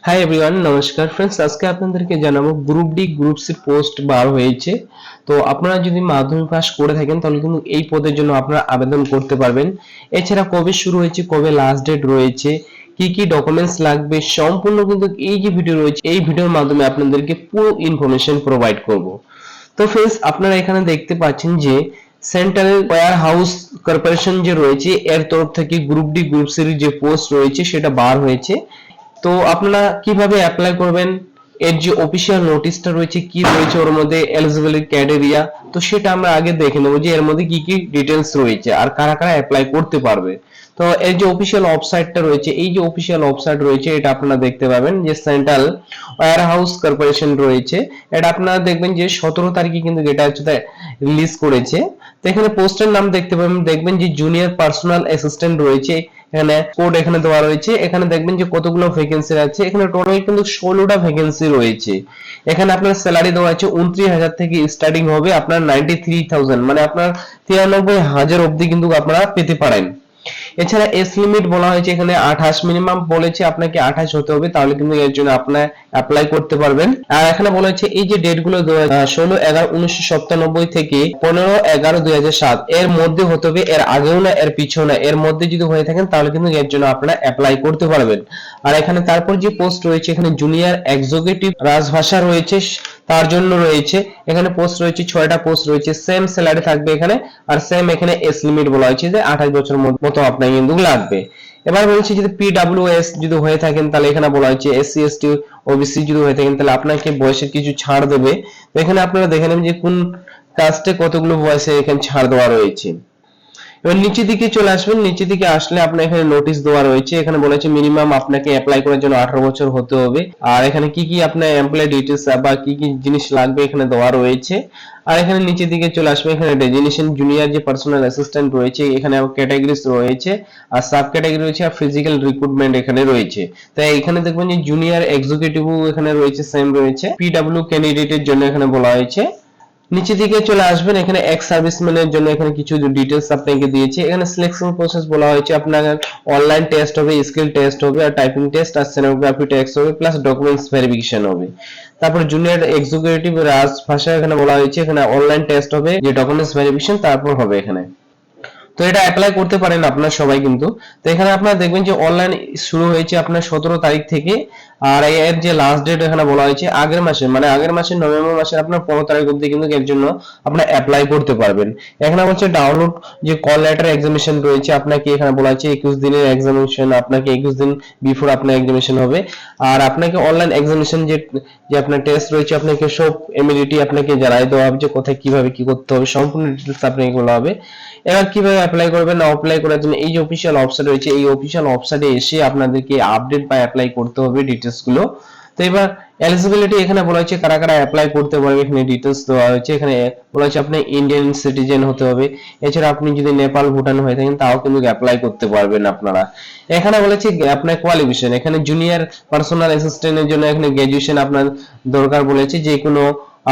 Hi everyone, নমস্কার friends. আজকে আপনাদেরকে জানাবো group D group C post বার হয়েছে। তো আপনারা যদি মাধ্যমিক পাস করে থাকেন তাহলে কিন্তু এই পদের জন্য আপনারা আবেদন করতে পারবেন। এছাড়া কবে শুরু হয়েছে, কবে লাস্ট ডেট রয়েছে, কি কি ডকুমেন্টস লাগবে, সম্পূর্ণ কিন্তু এই যে ভিডিও রয়েছে এই ভিডিওর মাধ্যমে আপনাদেরকে পুরো ইনফরমেশন প্রোভাইড করব। তো ফ্রেন্ডস, আপনারা এখানে দেখতে পাচ্ছেন যে সেন্ট্রাল ওয়্যার হাউস কর্পোরেশন যে রয়েছে এর তরফ থেকে গ্রুপ ডি গ্রুপ সি যে পোস্ট রয়েছে সেটা বার হয়েছে। তো আপনারা কিভাবে অ্যাপ্লাই করবেন, এর যে অফিসিয়াল নোটিশটা রয়েছে কি রয়েছে ওর মধ্যে এলিজিবিলিটি ক্রাইটেরিয়া, তো সেটা আমরা আগে দেখে নেব যে এর মধ্যে কি কি ডিটেলস রয়েছে আর কারা কারা অ্যাপ্লাই করতে পারবে। তো এর যে অফিসিয়াল ওয়েবসাইটটা রয়েছে, এই যে অফিসিয়াল ওয়েবসাইট রয়েছে এটা আপনারা দেখতে পাবেন যে সেন্ট্রাল ওয়্যার হাউস কর্পোরেশন রয়েছে। এটা আপনারা দেখবেন যে 17 তারিখে কিন্তু এটা হচ্ছে রিলিজ করেছে। তো এখানে পোস্টের নাম দেখতে পাবেন, দেখবেন যে জুনিয়র পার্সোনাল অ্যাসিস্ট্যান্ট রয়েছে, এখানে কোড এখানে দেওয়া রয়েছে। এখানে দেখবেন যে কতগুলো ভ্যাকেন্সি আছে, এখানে টোটাল কিন্তু 16টা ভ্যাকেন্সি রয়েছে। এখানে আপনার স্যালারি দেওয়া আছে 29,000 থেকে স্টার্টিং হবে আপনার 93,000, মানে আপনার 93,000 অবধি কিন্তু আপনারা পেতে পারেন। এছাড়া এজ লিমিট বলা হয়েছে এখানে 28, মিনিমাম বলেছে আপনাকে 28 হতে হবে, তাহলে কিন্তু এর জন্য আপনার অ্যাপ্লাই করতে পারবেন। আর এখানে বলা হয়েছে এই যে ডেট গুলো 16/11/1997 থেকে 15/11/2007 এর মধ্যে হতে হবে, এর আগেও না এর পিছেও না, এর মধ্যে যদি হয়ে থাকেন তাহলে কিন্তু এর জন্য আপনারা অ্যাপ্লাই করতে পারবেন। আর এখানে তারপর যে পোস্ট রয়েছে এখানে জুনিয়র এক্সিকিউটিভ রাজভাষা রয়েছে, তার জন্য রয়েছে এখানে পোস্ট রয়েছে 6টা পোস্ট রয়েছে, সেম স্যালারি থাকবে এখানে। আর সেম এখানে এজ লিমিট বলা হয়েছে যে 28 বছর মতো আপনার কিন্তু লাগবে। এবার বলছি যদি পিডব্লিউএস যদি হয়ে থাকেন তাহলে এখানে বলা হয়েছে এসসি এসটি ওবিসি যদি হয়ে থাকেন তাহলে আপনাকে বয়সের কিছু ছাড় দেবে। তো এখানে আপনারা দেখে নেবেন যে কোন কাস্টে কতগুলো বয়সে এখানে ছাড় দেওয়া রয়েছে। এবার নিচের দিকে চলে আসবেন, নিচের দিকে আসলে আপনার এখানে নোটিশ দেওয়া রয়েছে, এখানে বলেছে মিনিমাম আপনাকে অ্যাপ্লাই করার জন্য 18 বছর হতে হবে। আর এখানে কি কি আপনার এমপ্লয় ডিটেইলস বা কি কি জিনিস লাগবে এখানে দেওয়া রয়েছে। আর এখানে নিচের দিকে চলে আসবে, এখানে ডেজিগনেশন জুনিয়র যে পার্সোনাল অ্যাসিস্ট্যান্ট রয়েছে, এখানে ক্যাটাগরিজ রয়েছে আর সাব ক্যাটাগরি রয়েছে আর ফিজিক্যাল রিক্রুটমেন্ট এখানে রয়েছে। তাই এখানে দেখবেন যে জুনিয়র এক্সিকিউটিভ এখানে রয়েছে, সেম রয়েছে। পিডব্লিউ ক্যান্ডিডেটের জন্য এখানে বলা হয়েছে। নিচে দিকে চলে আসবেন, এখানে এক্স সার্ভিসম্যানের জন্য এখানে কিছু ডিটেইলস আপনাকে দিয়েছে। এখানে সিলেকশন প্রসেস বলা হয়েছে আপনার অনলাইন টেস্ট হবে, স্কিল টেস্ট হবে আর টাইপিং টেস্ট আর স্টেনোগ্রাফি টেস্ট হবে, প্লাস ডকুমেন্টস ভেরিফিকেশন হবে। তারপর জুনিয়র এক্সিকিউটিভ রাজভাষা এখানে বলা হয়েছে, এখানে অনলাইন টেস্ট হবে, যে ডকুমেন্টস ভেরিফিকেশন তারপর হবে এখানে। তো এটা অ্যাপ্লাই করতে পারেন আপনারা সবাই কিন্তু। তো এখানে আপনারা দেখবেন যে অনলাইন শুরু হয়েছে আপনার 17 তারিখ থেকে। আর এর যে লাস্ট ডেট এখানে বলা হয়েছে আগের মাসে, মানে আগের মাসে নভেম্বর মাসের আপনার 15 তারিখ অবধি কিন্তু এর জন্য আপনারা অ্যাপ্লাই করতে পারবেন। এখানে বলছে ডাউনলোড যে কল লেটার এক্সামিনেশন রয়েছে, আপনাকে এখানে বলা হয়েছে 21 দিনের এক্সামিনেশন, আপনাকে 21 দিন বিফোর আপনার এক্সামিনেশন হবে। আর আপনাকে অনলাইন এক্সামিনেশন যে যে আপনার টেস্ট রয়েছে আপনাকে সব ইমিডিয়েটলি আপনাকে জানাই দেওয়া হবে যে কোথায় কিভাবে কি করতে হবে, সম্পূর্ণ ডিটেইলস আপনাকে বলা হবে। এবার কিভাবে অ্যাপ্লাই করবেন, না অ্যাপ্লাই করার জন্য এই যে অফিশিয়াল ওয়েবসাইট রয়েছে এই অফিশিয়াল ওয়েবসাইটে এসে আপনাদেরকে আপডেট বা অ্যাপ্লাই করতে হবে ডিটেইলস গুলো। তো এবার এলিজিবিলিটি এখানে বলা হয়েছে কারা কারা অ্যাপ্লাই করতে পারবে, এখানে ডিটেইলস দেওয়া হয়েছে। এখানে বলা হয়েছে আপনি ইন্ডিয়ান সিটিজেন হতে হবে, এছাড়া আপনি যদি নেপাল ভুটান হয়ে থাকেন তাও কিন্তু অ্যাপ্লাই করতে পারবেন আপনারা। এখানে বলেছে আপনার কোয়ালিফিকেশন, এখানে জুনিয়র পার্সোনাল অ্যাসিস্ট্যান্টের জন্য এখানে গ্র্যাজুয়েশন আপনার দরকার বলেছে, যে কোনো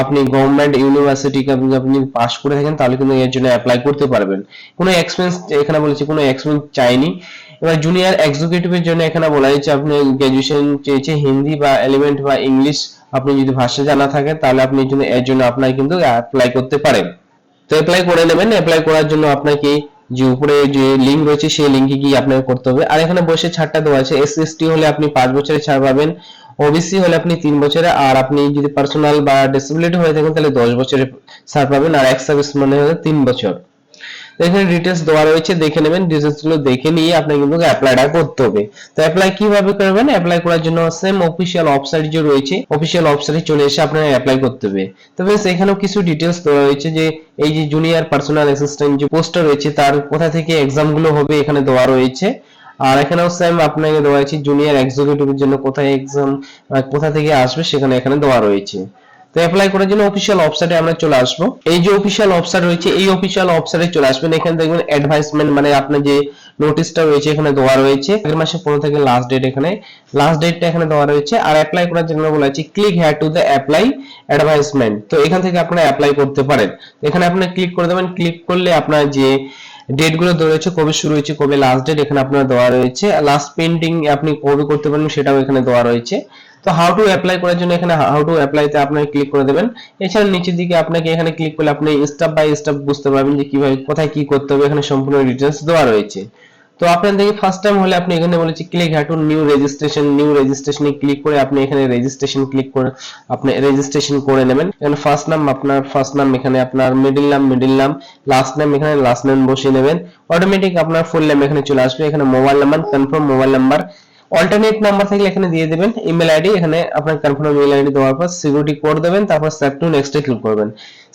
আপনি গভর্নমেন্ট ইউনিভার্সিটি আপনি পাস করে থাকেন তাহলে কিন্তু এর জন্য অ্যাপ্লাই করতে পারবেন। কোনো এক্সপেরিয়েন্স এখানে বলেছে কোনো এক্সপেরিয়েন্স চাইনি। এবার জুনিয়র এক্সিকিউটিভের জন্য এখানে বলা হয়েছে আপনি গ্র্যাজুয়েশন চেয়েছে হিন্দি বা এলিমেন্ট বা ইংলিশ, আপনি যদি ভাষা জানা থাকে তাহলে আপনি এর জন্য আপনার কিন্তু অ্যাপ্লাই করতে পারেন। তো অ্যাপ্লাই করে নেবেন। অ্যাপ্লাই করার জন্য আপনাকে যে উপরে যে লিংক রয়েছে সেই লিংকে গিয়ে অ্যাপ্লাই করতে হবে। আর এখানে বসে ছাড়টা দেওয়া আছে, এসসি এসটি হলে আপনি 5 বছরের ছাড় পাবেন, ওবিসি হলে আপনি 3 বছরে, আর আপনি যদি পার্সোনাল বা ডিসেবিলিটি হয়ে থাকেন তাহলে 10 বছরের ছাড় পাবেন, আর এক্স সার্ভিস মানে হলো 3 বছর। তো এখানে ডিটেইলস দেওয়া রয়েছে, দেখে নেবেন। ডিটেইলস গুলো দেখে নিয়ে আপনাকে কিন্তু অ্যাপ্লাইটা করতে হবে। তো অ্যাপ্লাই কিভাবে করবেন, অ্যাপ্লাই করার জন্য সেম অফিশিয়াল ওয়েবসাইট যে রয়েছে অফিশিয়াল ওয়েবসাইটে চলে এসে আপনারা অ্যাপ্লাই করতে হবে। তবে এখানেও কিছু ডিটেইলস দেওয়া রয়েছে, যে এই যে জুনিয়র পার্সোনাল অ্যাসিস্ট্যান্ট যে পোস্টটা রয়েছে তার কোথা থেকে এক্সাম গুলো হবে এখানে দেওয়া রয়েছে। আর এখানেও সেম আপনাকে দেওয়া আছে জুনিয়র এক্সিকিউটিভের জন্য কোথায় এক্সাম কোথা থেকে আসবে সেখানে এখানে দেওয়া রয়েছে। তো অ্যাপ্লাই করার জন্য অফিশিয়াল ওয়েবসাইটে আমরা চলে আসবো। এই যে অফিশিয়াল ওয়েবসাইট রয়েছে এই অফিশিয়াল ওয়েবসাইটে চলে আসবেন। এখানে দেখবেন অ্যাডভাইসমেন্ট, মানে আপনার যে নোটিশটা রয়েছে এখানে দেওয়া রয়েছে আগের মাসে 15 থেকে লাস্ট ডেট, এখানে লাস্ট ডেটটা এখানে দেওয়া রয়েছে। আর অ্যাপ্লাই করার জন্য বলা আছে click here to the apply advisement. তো এখান থেকে আপনারা অ্যাপ্লাই করতে পারেন। এখানে আপনি ক্লিক করে দেবেন। ক্লিক করলে আপনার যে ডেট গুলো দেওয়া রয়েছে, কবে শুরু হয়েছে, কবে লাস্ট ডেট এখানে আপনার দেওয়া রয়েছে। লাস্ট পেন্টিং আপনি কবে করতে পারবেন সেটাও এখানে দেওয়া রয়েছে। তো হাউ টু অ্যাপ্লাই করার জন্য এখানে হাউ টু অ্যাপ্লাই তে আপনাকে ক্লিক করে দেবেন। এছাড়া নিচের দিকে আপনাকে এখানে ক্লিক করলে আপনি স্টেপ বাই স্টেপ বুঝতে পারবেন যে কিভাবে কোথায় কি করতে হবে, এখানে সম্পূর্ণ ডিটেইলস দেওয়া রয়েছে। তো আপনাদেরকে ফার্স্ট টাইম হলে আপনি এখানে বলেছে ক্লিক হ্যাঁ টু নিউ রেজিস্ট্রেশনে ক্লিক করে আপনি এখানে রেজিস্ট্রেশন ক্লিক করে আপনি রেজিস্ট্রেশন করে নেবেন। এখানে ফার্স্ট নাম আপনার ফার্স্ট নাম, এখানে আপনার মিডল নাম, লাস্ট নাম এখানে লাস্ট নেম বসিয়ে নেবেন। অটোমেটিক আপনার ফুল নেম এখানে চলে আসবে। এখানে mobile number, confirm mobile number, alternate number থাকলে এখানে দিয়ে দেবেন। ইমেল আইডি এখানে আপনার কনফার্ম ইমেল আইডি দেওয়ার পর সিকিউরিটি কোড দেবেন, তারপর সেভ টু নেক্সট এ ক্লিক করবেন।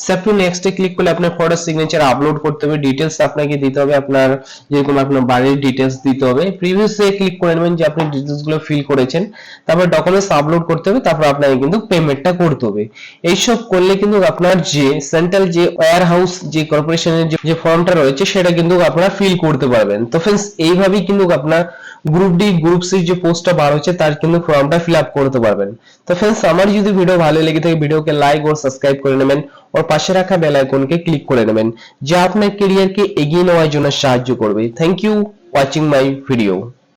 সেভ টু নেক্সট এ ক্লিক করলে আপনার ফটো সিগনেচার আপলোড করতে হবে, ডিটেইলস আপনাকে দিতে হবে, আপনার যেরকম আপনার বাড়ির ডিটেইলস দিতে হবে। প্রিভিয়াসে ক্লিক করে নেবেন যে আপনি ডিটেইলস গুলো ফিল করেছেন, তারপর ডকুমেন্টস আপলোড করতে হবে, তারপর আপনাকে কিন্তু পেমেন্টটা করতে হবে। এইসব করলে কিন্তু আপনার যে সেন্ট্রাল যে ওয়্যার হাউস যে কর্পোরেশনের যে ফর্মটা রয়েছে সেটা কিন্তু আপনারা ফিল করতে পারবেন। তো फ्रेंड्स এইভাবেই কিন্তু আপনার গ্রুপ ডি গ্রুপ সি যে পোস্টটা বার হচ্ছে তার কিন্তু ফর্মটা ফিল আপ করতে পারবেন। তো फ्रेंड्स আমার যদি ভিডিও ভালো লেগে থাকে ভিডিওকে লাইক ও সাবস্ক্রাইব করে নেবেন, और পাশে রাখা বেল আইকনকে ক্লিক করে নেবেন, যা আপনার ক্যারিয়ারকে এগিয়ে নেওয়ার জন্য সাহায্য করবে। Thank you watching my video.